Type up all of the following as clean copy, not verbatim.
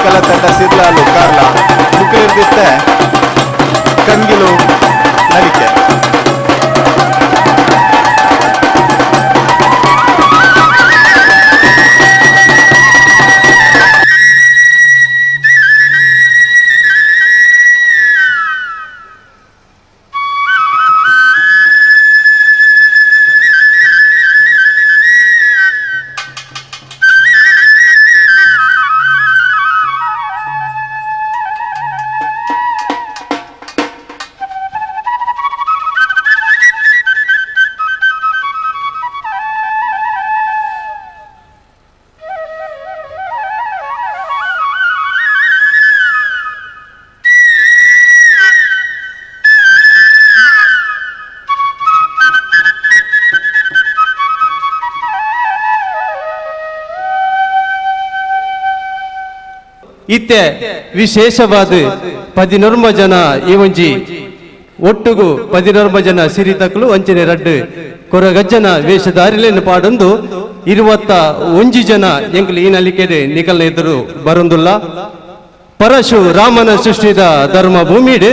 ನಿಕಲ ತಂಡ ಸಿರ್ಲಾಲು ಕಾರ್ಲ ಮುಕ್ಕಿರ್ದಿತ್ತೆ ಕಂಗಿಲು ನಲಿಕೆ ಇತ್ತೆ ವಿಶೇಷವಾದ 14 ಜನ ಈ ಒಂಜಿ ಒಟ್ಟುಗು 14 ಜನ ಸಿರಿತಕ್ಕಲು ಅಂಚನೆ ರಡ್ಡು ಕೊರಗಜ್ಜನ ವೇಷಧಾರಿಲೆಯನ್ನು ಪಾಡೊಂದು 21 ಜನ ಎಂಕ್ಲು ಈ ನಲಿಕೆಡೆ ನಿಕಲ್ನ ಎದುರು ಬರೊಂದುಲ್ಲ ಪರಶು ರಾಮನ ಸೃಷ್ಟಿದ ಧರ್ಮ ಭೂಮಿಡ್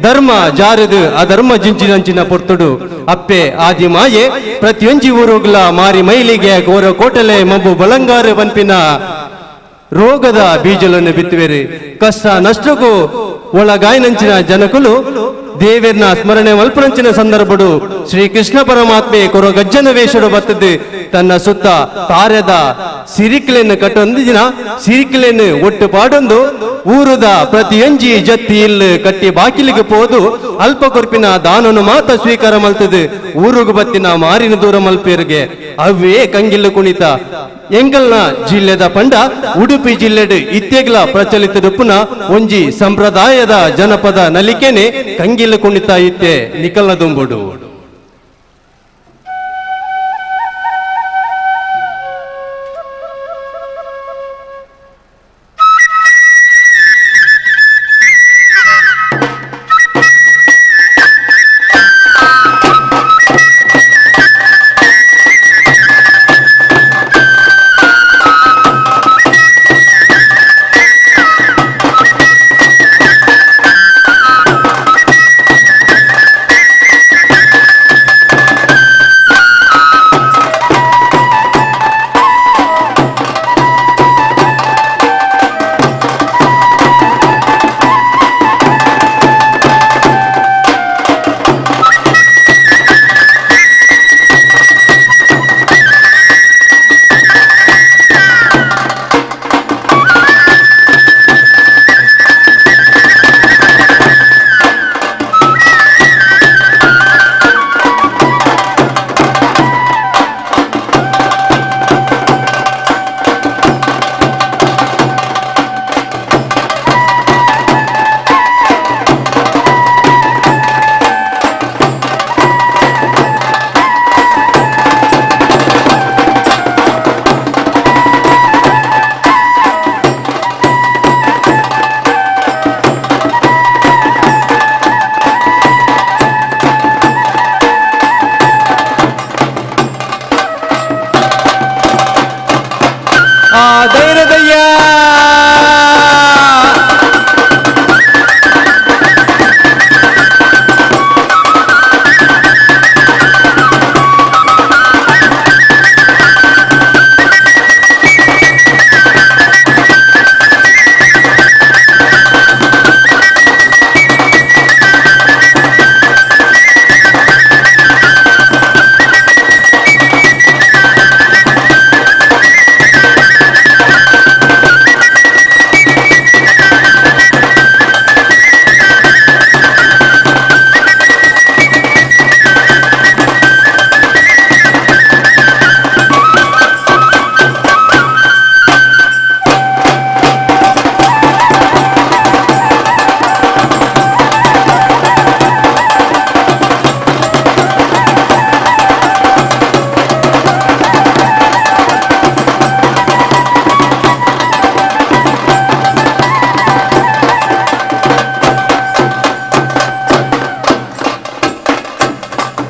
ಧರ್ಮ ಜಾರದು ಅಧರ್ಮ ಜಿಂಚಿನಂಚಿನ ಪೊರ್ತುಡು ಅಪ್ಪೆ ಆದಿ ಮಾಯೆ ಪ್ರತಿಯೊಂಜಿ ಊರುಗ್ಲ ಮಾರಿ ಮೈಲಿಗೆ ಕೋರ ಕೋಟಲೆ ಮಬ್ಬು ಬಲಂಗಾರ ಬನ್ಪಿನ ರೋಗದ ಬೀಜಗಳನ್ನು ಬಿತ್ತುವೆರು ಕಷ್ಟ ನಷ್ಟಕ್ಕೂ ಒಳಗಾಯನಂಚಿನ ಜನಕುಲು ದೇವೇರ್ನ ಸ್ಮರಣೆ ಮಲ್ಪನಂಚಿನ ಸಂದರ್ಭಡು ಶ್ರೀ ಕೃಷ್ಣ ಪರಮಾತ್ಮೆ ಕೊರ ಗಜ್ಜನ ವೇಷಡು ಬತ್ತದು ತನ್ನ ಸುತ್ತ ತಾರ್ಯದ ಸಿರಿಕ್ಲೆಯನ್ನು ಕಟ್ಟೊಂದಿನ ಸಿರಿಕ್ಲೆಯನ್ನು ಒಟ್ಟು ಪಾಡೊಂದು ಊರುದ ಪ್ರತಿಯೊಂಜಿ ಜತ್ತಿ ಇಲ್ಲು ಕಟ್ಟಿ ಬಾಕಿಲಿಗೆ ಪೋದು ಅಲ್ಪ ಕೊರ್ಪಿನ ದಾನನು ಮಾತ ಸ್ವೀಕಾರ ಮಲ್ತದು ಊರುಗು ಬತ್ತಿನ ಮಾರಿನ ದೂರ ಮಲ್ಪೇರಿಗೆ ಅವೇ ಕಂಗಿಲ್ಲು ಕುಣಿತ ಎಂಗಲ್ನ ಜಿಲ್ಲೆದ ಪಂಡ ಉಡುಪಿ ಜಿಲ್ಲೆಡ್ ಇತ್ತೆಗ್ಲ ಪ್ರಚಲಿತ ರುಪುನ ಒಂಜಿ ಸಂಪ್ರದಾಯದ ಜನಪದ ನಲಿಕೆನೆ ಕಂಗಿಲ್ಲು ಕುಣಿತ ಇತ್ತೆ ನಿಕಲ್ನ ದುಂಬುಡು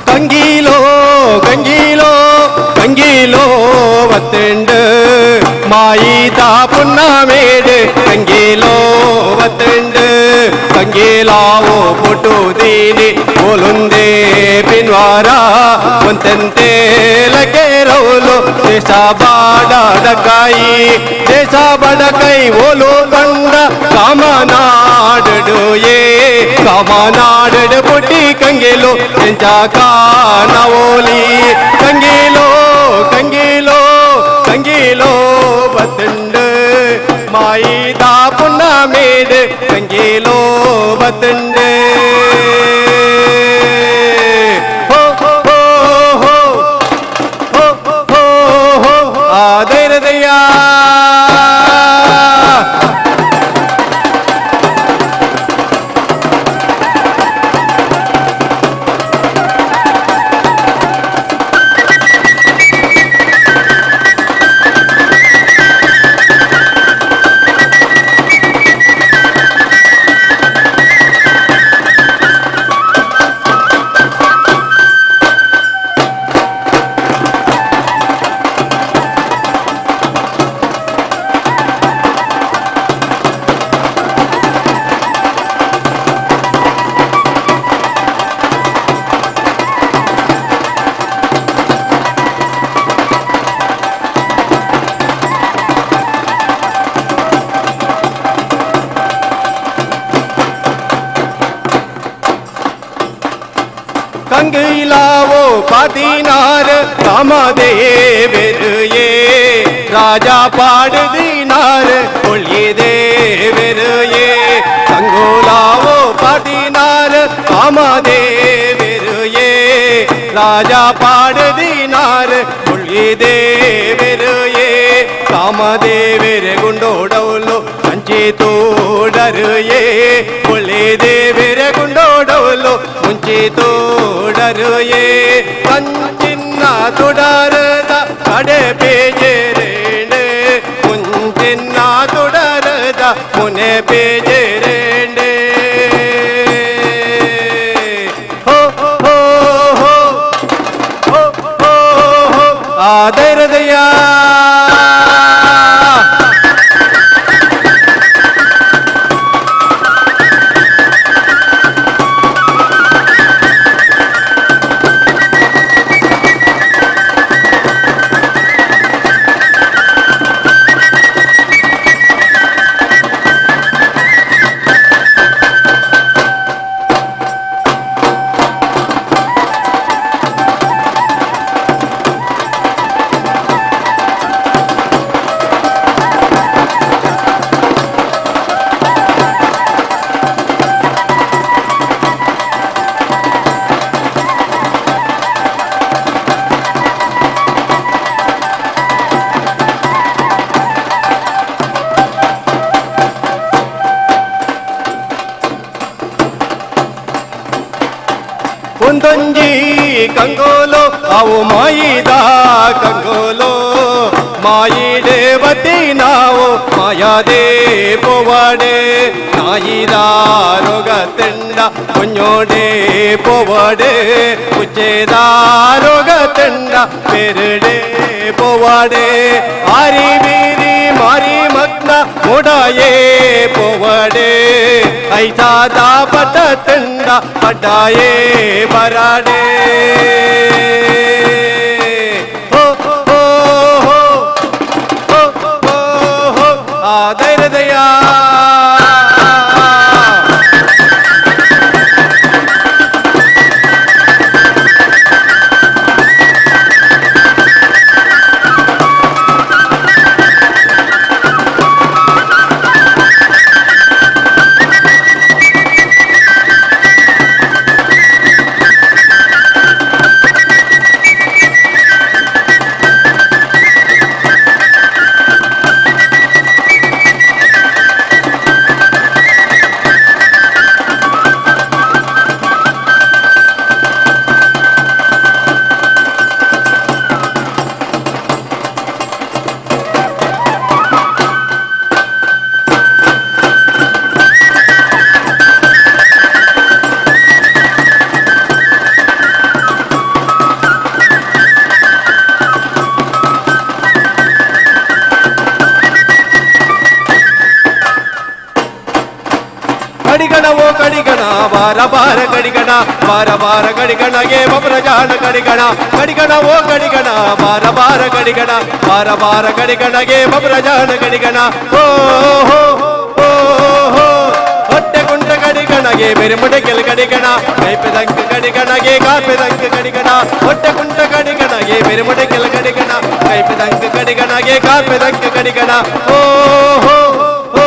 ಗಂಗೀಲೋ ಗಂಗೀಲೋ ಗಂಗೀಲೋ ಒತ್ತೆಂಡು மாயிதா புன்னாமேடு கங்கேலோ வத்துண்டு கங்கேலாவோ போட்டு தீனி போலுಂದೆ ಪಿನ್ವಾರ ಒಂತೆಂತೆ ಲಗೇರೌಲು ದೇಶ ಬಾಡಕಾಯಿ ದೇಶ ಬಡಕೈ ಓಲು ಕಂಡ ಕಾಮನಾಡು ಏ ಕಾಮನಾಡು ಪುಟ್ಟಿ ಕಂಗೇಲು ಎಂಚಾಕ ನವೋಲಿ ಕಂಗೇಲೋ ಕಂಗೇಲೋ ಕಂಗೇಲೋ ಬತ್ತಂಡು ಮಾಯಿದಾ ಪುಣ್ಣ ಮೇಡು ಕಂಗೇಲೋ ಬತ್ತಂಡು ಧೈರ್ಯದಯ್ಯ கங்கையிலாவோ பதினாறு காமதேவருயே ராஜா பாடுதினாறு கொள்ளிதேவருயே கங்கோலாவோ பதினாறு காமதேவருயே ராஜா பாடுதினாறு கொள்ளிதேவருயே ಕಾಮದೇವರೆ ಗುಂಡೋಡವಲು ಮುಂಚೆ ತೋಡರುಯೇ ಕೊಳ್ಳಿದೇವರೆ ಗುಂಡೋಡವಲು ಮುಂಚೆ ತೋಡರುಯೇ ಕಂಚಿನ್ನ ತೊಡರದ ಕಡೆ ಬೇಜರೇಣೆ ಮುಂಚಿನ್ನ ತೊಡರದ ಮುನೆ ಬೇಜರೇಣೆ ಹೋ ಹೋ ಹೋ ಹೋ ಹೋ ಹೋ ಆದರದಯ ಒಂದೊಂಜಿ ಕಂಗೋಲೋ ಅವು ಮಾಯಿದಾ ಕಂಗೋಲೋ ಮಾಯಿಡೆ ಬತ್ತಿ ನಾವು ಮಾಯಾದೇ ಪೋವಾಡೆ ನಾಯಿದ ರೋಗ ತೆಂಡ ಕುഞ്ഞೋಡೆ ಪೋವಾಡೆ ಕುಚ್ಚೇದ ರೋಗ ತೆಂಡ ಪೆರಡೆ ಪೋವಾಡೆ ಆರಿ ಬೀರಿ ಮಾರಿ ಮಗ್ನ ಮುಡಾಯೇ ಪೋವಾಡೆ ಐಸಾದ ಪಟ ತೆಂಡ ಪಡ್ಡಾಯೇ ಬರಾಡೆ ಹೋ ಹೋ ಹೋ ಹೋ ಹೋ ಹೋ ಆದರದಯ ಬಾರ ಗಡಿಗಣ ಬಾರ ಬಾರ ಗಡಿಗಣಗೆ ಬಬ್ರ ಜಾಣ ಗಡಿಗಣ ಗಡಿಗಣ ಓ ಗಡಿಗಣ ಬಾರ ಬಾರ ಗಡಿಗಣ ಬಾರ ಬಾರ ಗಡಿಗಣಗೆ ಬಬ್ರ ಜಾಣ ಗಡಿಗಣ ಓ ಹೋ ಓ ಹೋ ಹೊಟ್ಟೆ ಕುಂಟ ಗಡಿಗಣಗೆ ಬೇರೆ ಮುಡಕೆಲ್ ಗಡಿಗಣ ಕೈಪೆದಂಕ ಗಡಿಗಣಗೆ ಕಾಪೆದಂಕ ಗಡಿಗಣ ಹೊಟ್ಟೆ ಕುಂಟ ಗಡಿಗಣಗೆ ಬೇರೆ ಮುಡಕೆಲ್ ಗಡಿಗಣ ಕೈಪೆದಂಕ ಗಡಿಗಣಗೆ ಕಾಪೆದಂಕ ಗಡಿಗಣ ಓ ಹೋ ಓ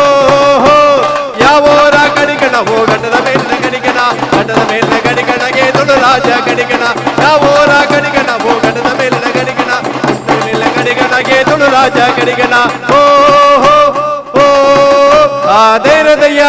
ಹೋ ಯಾವೋರ ಗಡಿಗಣ ಓ ಗಡ್ಡದ ಮೇಲಿನ ಗಡಿಗಣ ಗಡ್ಡದ ಮೇಲಿನ ಗಡಿಗಣಗೆ ದೊಡ್ಡ ರಾಜ ಗಡಿಗಣ ಯಾವೋರ ಗಡಿಗಣ ಓ ಗಡ್ಡದ ಮೇಲಿನ ಗಡಿಗಣ ಗಡ್ಡದ ಮೇಲಿನ ಗಡಿಗಣಗೆ ದೊಡ್ಡ ರಾಜ ಗಡಿಗಣ ಓ ಹೋ ಓ ಆ ಧೈರ್ಯದಯ್ಯ